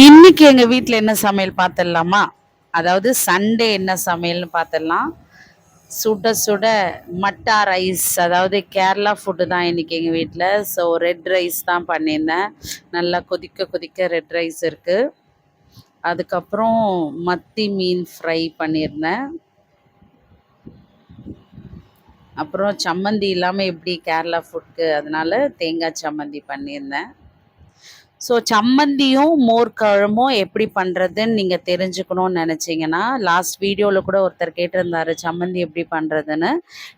இன்னைக்கு எங்க வீட்ல என்ன சமையல் பார்த்துடலாமா? அதாவது சண்டே என்ன சமையல்னு பார்த்துடலாம். சுட சுட மட்டா ரைஸ், அதாவது கேரளா ஃபுட்டு தான் இன்னைக்கு எங்கள் வீட்டில். ஸோ ரெட் ரைஸ் தான் பண்ணியிருந்தேன். நல்லா கொதிக்க கொதிக்க ரெட் ரைஸ் இருக்குது. அதுக்கப்புறம் மத்தி மீன் ஃப்ரை பண்ணியிருந்தேன். அப்புறம் சம்மந்தி இல்லாமல் எப்படி கேரளா ஃபுட்க்கு, அதனால தேங்காய் சம்மந்தி பண்ணியிருந்தேன். ஸோ சம்மந்தியும் மோர் குழம்பும் எப்படி பண்ணுறதுன்னு நீங்கள் தெரிஞ்சுக்கணும்னு நினச்சிங்கன்னா, லாஸ்ட் வீடியோவில் கூட ஒருத்தர் கேட்டிருந்தாரு சம்மந்தி எப்படி பண்ணுறதுன்னு.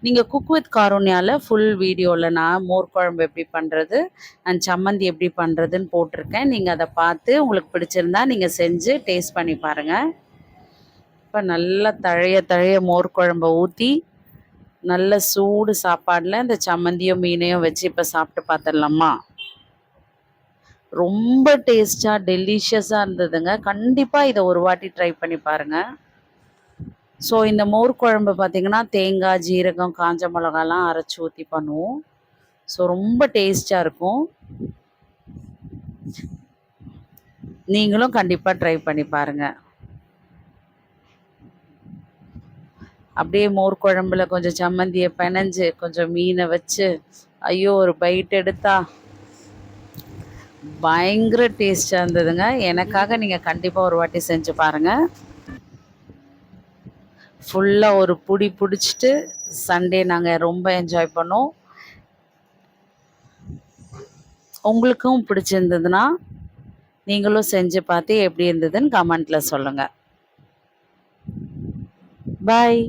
நீங்கள் குக் வித் காருண்யாவில் ஃபுல் வீடியோவில் நான் மோர் குழம்பு எப்படி பண்ணுறது அண்ட் சம்மந்தி எப்படி பண்ணுறதுன்னு போட்டிருக்கேன். நீங்கள் அதை பார்த்து உங்களுக்கு பிடிச்சிருந்தா நீங்கள் செஞ்சு டேஸ்ட் பண்ணி பாருங்கள். இப்போ நல்லா தழைய தழைய மோர் குழம்பை ஊற்றி நல்ல சூடு சாப்பாடில் இந்த சம்மந்தியும் மீனையும் வச்சு இப்போ சாப்பிட்டு பார்த்துடலாமா? ரொம்ப டேஸ்ட்டாக டெலிஷியஸாக இருந்ததுங்க. கண்டிப்பாக இதை ஒரு வாட்டி ட்ரை பண்ணி பாருங்கள். ஸோ இந்த மோர் குழம்பு பார்த்திங்கன்னா தேங்காய், ஜீரகம், காஞ்ச மிளகாலாம் அரைச்சி ஊற்றி பண்ணுவோம். ஸோ ரொம்ப டேஸ்ட்டாக இருக்கும். நீங்களும் கண்டிப்பாக ட்ரை பண்ணி பாருங்கள். அப்படியே மோர் குழம்புல கொஞ்சம் சம்மந்தியை பிணைஞ்சு கொஞ்சம் மீனை வச்சு ஐயோ ஒரு பைட் எடுத்தா பயங்கர டேஸ்ட்டாக இருந்ததுங்க. எனக்காக நீங்கள் கண்டிப்பாக ஒரு வாட்டி செஞ்சு பாருங்கள். ஃபுல்லாக ஒரு புடி பிடிச்சிட்டு சண்டே நாங்கள் ரொம்ப என்ஜாய் பண்ணோம். உங்களுக்கும் பிடிச்சிருந்ததுன்னா நீங்களும் செஞ்சு பார்த்து எப்படி இருந்ததுன்னு கமெண்ட்டில் சொல்லுங்கள். பாய்.